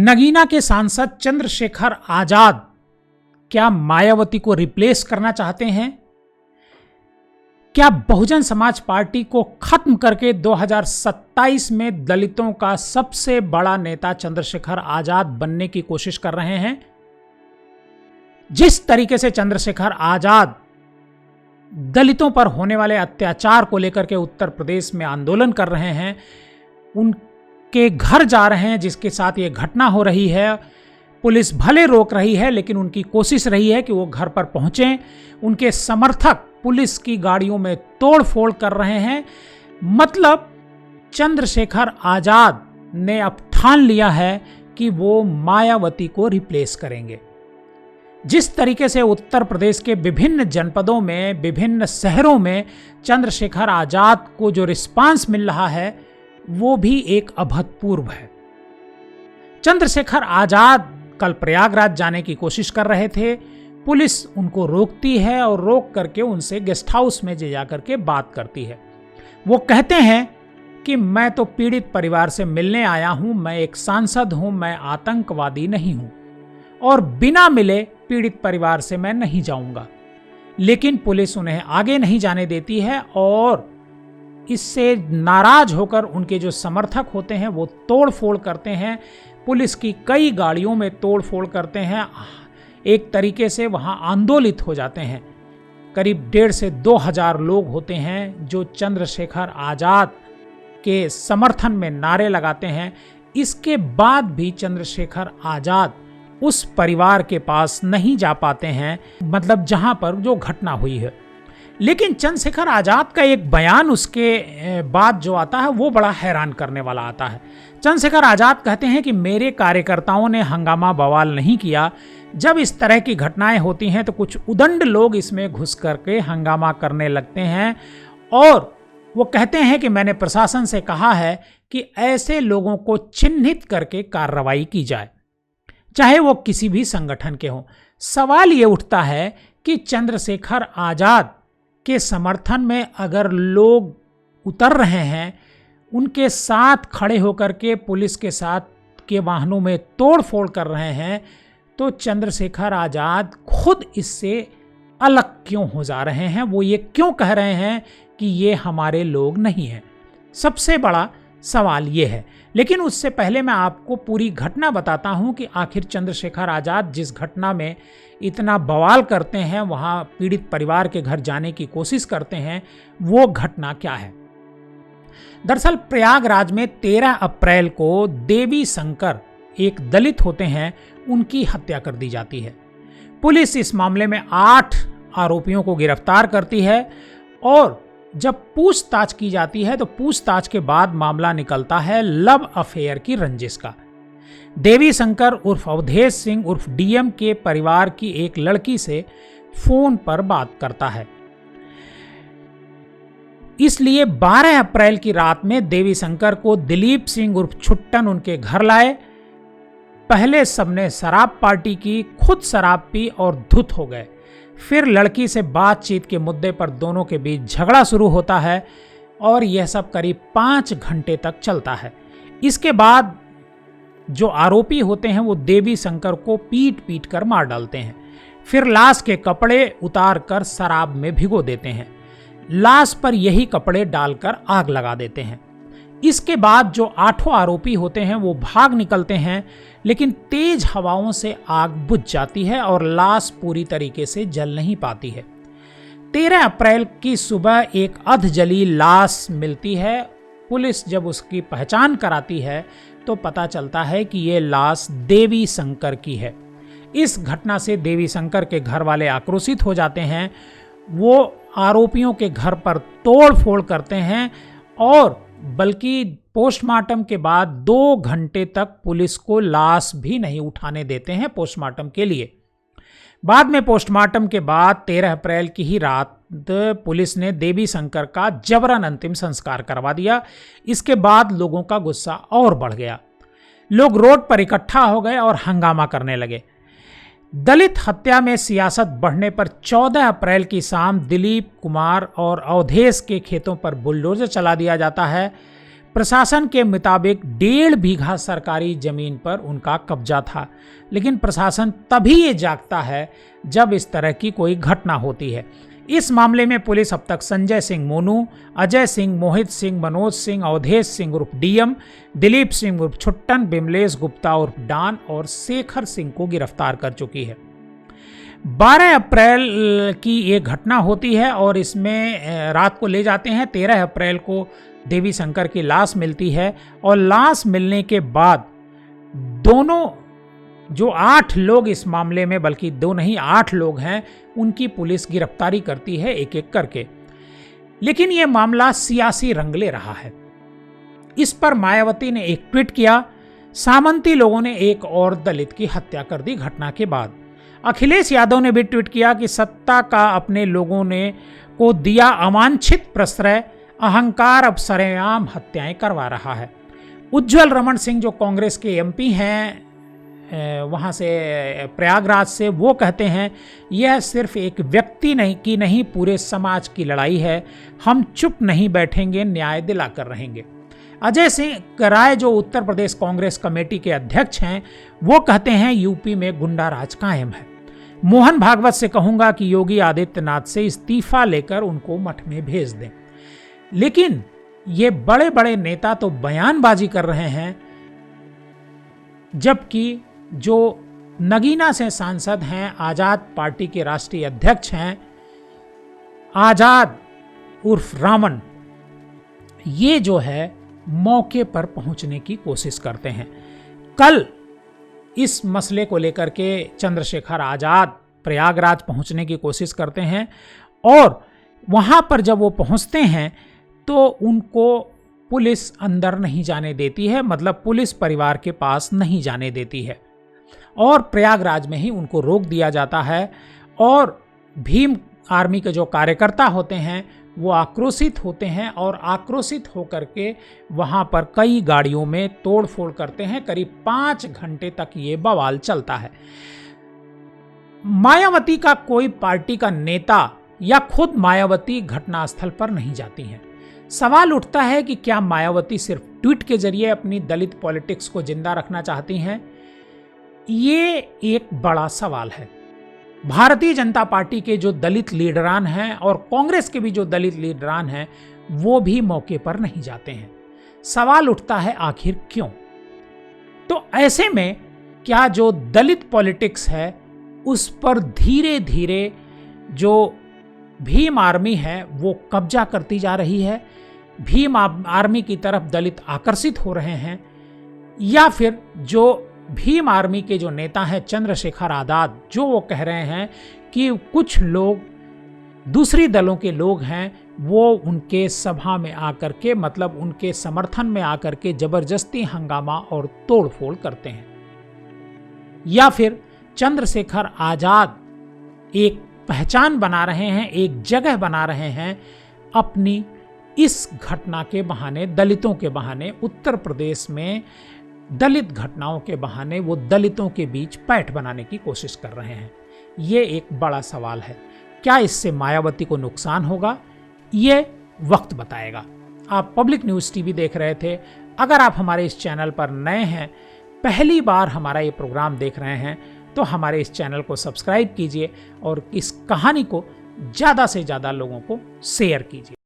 नगीना के सांसद चंद्रशेखर आजाद क्या मायावती को रिप्लेस करना चाहते हैं? क्या बहुजन समाज पार्टी को खत्म करके 2027 में दलितों का सबसे बड़ा नेता चंद्रशेखर आजाद बनने की कोशिश कर रहे हैं? जिस तरीके से चंद्रशेखर आजाद दलितों पर होने वाले अत्याचार को लेकर के उत्तर प्रदेश में आंदोलन कर रहे हैं, उनके घर जा रहे हैं, जिसके साथ ये घटना हो रही है, पुलिस भले रोक रही है लेकिन उनकी कोशिश रही है कि वो घर पर पहुंचें। उनके समर्थक पुलिस की गाड़ियों में तोड़फोड़ कर रहे हैं। मतलब चंद्रशेखर आजाद ने अब ठान लिया है कि वो मायावती को रिप्लेस करेंगे। जिस तरीके से उत्तर प्रदेश के विभिन्न जनपदों में, विभिन्न शहरों में चंद्रशेखर आजाद को जो रिस्पांस मिल रहा है वो भी एक अभूतपूर्व है। चंद्रशेखर आजाद कल प्रयागराज जाने की कोशिश कर रहे थे। पुलिस उनको रोकती है और रोक करके उनसे गेस्ट हाउस में जा करके बात करती है। वो कहते हैं कि मैं तो पीड़ित परिवार से मिलने आया हूं, मैं एक सांसद हूं, मैं आतंकवादी नहीं हूं और बिना मिले पीड़ित परिवार से मैं नहीं जाऊंगा। लेकिन पुलिस उन्हें आगे नहीं जाने देती है और इससे नाराज होकर उनके जो समर्थक होते हैं वो तोड़फोड़ करते हैं, पुलिस की कई गाड़ियों में तोड़फोड़ करते हैं, एक तरीके से वहां आंदोलित हो जाते हैं। करीब 1,500 से 2,000 लोग होते हैं जो चंद्रशेखर आजाद के समर्थन में नारे लगाते हैं। इसके बाद भी चंद्रशेखर आजाद उस परिवार के पास नहीं जा पाते हैं, मतलब जहां पर जो घटना हुई है। लेकिन चंद्रशेखर आजाद का एक बयान उसके बाद जो आता है वो बड़ा हैरान करने वाला आता है। चंद्रशेखर आजाद कहते हैं कि मेरे कार्यकर्ताओं ने हंगामा बवाल नहीं किया। जब इस तरह की घटनाएं होती हैं तो कुछ उदंड लोग इसमें घुस करके हंगामा करने लगते हैं और वो कहते हैं कि मैंने प्रशासन से कहा है कि ऐसे लोगों को चिन्हित करके कार्रवाई की जाए, चाहे वो किसी भी संगठन के हों। सवाल ये उठता है कि चंद्रशेखर आजाद के समर्थन में अगर लोग उतर रहे हैं, उनके साथ खड़े होकर के पुलिस के साथ के वाहनों में तोड़फोड़ कर रहे हैं, तो चंद्रशेखर आजाद खुद इससे अलग क्यों हो जा रहे हैं? वो ये क्यों कह रहे हैं कि ये हमारे लोग नहीं हैं? सबसे बड़ा सवाल ये है। लेकिन उससे पहले मैं आपको पूरी घटना बताता हूं कि आखिर चंद्रशेखर आजाद जिस घटना में इतना बवाल करते हैं, वहां पीड़ित परिवार के घर जाने की कोशिश करते हैं, वो घटना क्या है। दरअसल प्रयागराज में 13 अप्रैल को देवी शंकर एक दलित होते हैं, उनकी हत्या कर दी जाती है। पुलिस इस मामले में 8 आरोपियों को गिरफ्तार करती है और जब पूछताछ की जाती है तो पूछताछ के बाद मामला निकलता है लव अफेयर की रंजिश का। देवी शंकर उर्फ अवधेश सिंह उर्फ डीएम के परिवार की एक लड़की से फोन पर बात करता है। इसलिए 12 अप्रैल की रात में देवी शंकर को दिलीप सिंह उर्फ छुट्टन उनके घर लाए। पहले सबने शराब पार्टी की, खुद शराब पी और धुत हो गए। फिर लड़की से बातचीत के मुद्दे पर दोनों के बीच झगड़ा शुरू होता है और यह सब करीब 5 घंटे तक चलता है। इसके बाद जो आरोपी होते हैं वो देवी शंकर को पीट पीट कर मार डालते हैं। फिर लाश के कपड़े उतार कर शराब में भिगो देते हैं। लाश पर यही कपड़े डालकर आग लगा देते हैं। इसके बाद जो 8 आरोपी होते हैं वो भाग निकलते हैं, लेकिन तेज हवाओं से आग बुझ जाती है और लाश पूरी तरीके से जल नहीं पाती है। 13 अप्रैल की सुबह एक अधजली लाश मिलती है। पुलिस जब उसकी पहचान कराती है तो पता चलता है कि ये लाश देवी शंकर की है। इस घटना से देवी शंकर के घर वाले आक्रोशित हो जाते हैं। वो आरोपियों के घर पर तोड़फोड़ करते हैं और बल्कि पोस्टमार्टम के बाद 2 घंटे तक पुलिस को लाश भी नहीं उठाने देते हैं पोस्टमार्टम के लिए। बाद में पोस्टमार्टम के बाद 13 अप्रैल की ही रात पुलिस ने देवी शंकर का जबरन अंतिम संस्कार करवा दिया। इसके बाद लोगों का गुस्सा और बढ़ गया। लोग रोड पर इकट्ठा हो गए और हंगामा करने लगे। दलित हत्या में सियासत बढ़ने पर 14 अप्रैल की शाम दिलीप कुमार और अवधेश के खेतों पर बुलडोजर चला दिया जाता है। प्रशासन के मुताबिक 1.5 बीघा सरकारी जमीन पर उनका कब्जा था, लेकिन प्रशासन तभी ये जागता है जब इस तरह की कोई घटना होती है। इस मामले में पुलिस अब तक संजय सिंह मोनू, अजय सिंह, मोहित सिंह, मनोज सिंह, अवधेश सिंह उर्फ डीएम, दिलीप सिंह उर्फ छुट्टन, बिमलेश गुप्ता उर्फ डान और शेखर सिंह को गिरफ्तार कर चुकी है। 12 अप्रैल की ये घटना होती है और इसमें रात को ले जाते हैं। 13 अप्रैल को देवी शंकर की लाश मिलती है और लाश मिलने के बाद दोनों जो 8 लोग इस मामले में, बल्कि 2 नहीं 8 लोग हैं, उनकी पुलिस गिरफ्तारी करती है एक एक करके। लेकिन यह मामला सियासी रंग ले रहा है। इस पर मायावती ने एक ट्वीट किया। सामंती लोगों ने एक और दलित की हत्या कर दी घटना के बाद। अखिलेश यादव ने भी ट्वीट किया कि सत्ता का अपने लोगों ने को दिया अवांछित प्रश्रय, अहंकार अब सरेआम हत्याएं करवा रहा है। उज्जवल रमन सिंह जो कांग्रेस के एमपी हैं वहाँ से प्रयागराज से, वो कहते हैं यह सिर्फ एक व्यक्ति नहीं पूरे समाज की लड़ाई है। हम चुप नहीं बैठेंगे, न्याय दिलाकर रहेंगे। अजय सिंह राय जो उत्तर प्रदेश कांग्रेस कमेटी के अध्यक्ष हैं, वो कहते हैं यूपी में गुंडा राज कायम है। मोहन भागवत से कहूंगा कि योगी आदित्यनाथ से इस्तीफा लेकर उनको मठ में भेज दें। लेकिन ये बड़े बड़े नेता तो बयानबाजी कर रहे हैं, जबकि जो नगीना से सांसद हैं, आजाद पार्टी के राष्ट्रीय अध्यक्ष हैं आजाद उर्फ रामन, ये जो है मौके पर पहुंचने की कोशिश करते हैं। कल इस मसले को लेकर के चंद्रशेखर आजाद प्रयागराज पहुंचने की कोशिश करते हैं और वहां पर जब वो पहुंचते हैं तो उनको पुलिस अंदर नहीं जाने देती है, मतलब पुलिस परिवार के पास नहीं जाने देती है और प्रयागराज में ही उनको रोक दिया जाता है। और भीम आर्मी के जो कार्यकर्ता होते हैं वो आक्रोशित होते हैं और आक्रोशित होकर के वहाँ पर कई गाड़ियों में तोड़फोड़ करते हैं। करीब 5 घंटे तक ये बवाल चलता है। मायावती का कोई पार्टी का नेता या खुद मायावती घटनास्थल पर नहीं जाती हैं। सवाल उठता है कि क्या मायावती सिर्फ ट्वीट के जरिए अपनी दलित पॉलिटिक्स को जिंदा रखना चाहती हैं? ये एक बड़ा सवाल है। भारतीय जनता पार्टी के जो दलित लीडरान हैं और कांग्रेस के भी जो दलित लीडरान हैं वो भी मौके पर नहीं जाते हैं। सवाल उठता है आखिर क्यों? तो ऐसे में क्या जो दलित पॉलिटिक्स है उस पर धीरे धीरे जो भीम आर्मी है वो कब्जा करती जा रही है? भीम आर्मी की तरफ दलित आकर्षित हो रहे हैं, या फिर जो भीम आर्मी के जो नेता हैं चंद्रशेखर आजाद, जो वो कह रहे हैं कि कुछ लोग दूसरी दलों के लोग हैं, वो उनके सभा में आकर के, मतलब उनके समर्थन में आकर के जबरदस्ती हंगामा और तोड़फोड़ करते हैं? या फिर चंद्रशेखर आजाद एक पहचान बना रहे हैं, एक जगह बना रहे हैं अपनी इस घटना के बहाने, दलितों के बहाने, उत्तर प्रदेश में दलित घटनाओं के बहाने वो दलितों के बीच पैठ बनाने की कोशिश कर रहे हैं? ये एक बड़ा सवाल है। क्या इससे मायावती को नुकसान होगा? ये वक्त बताएगा। आप पब्लिक न्यूज़ टीवी देख रहे थे। अगर आप हमारे इस चैनल पर नए हैं, पहली बार हमारा ये प्रोग्राम देख रहे हैं, तो हमारे इस चैनल को सब्सक्राइब कीजिए और इस कहानी को ज़्यादा से ज़्यादा लोगों को शेयर कीजिए।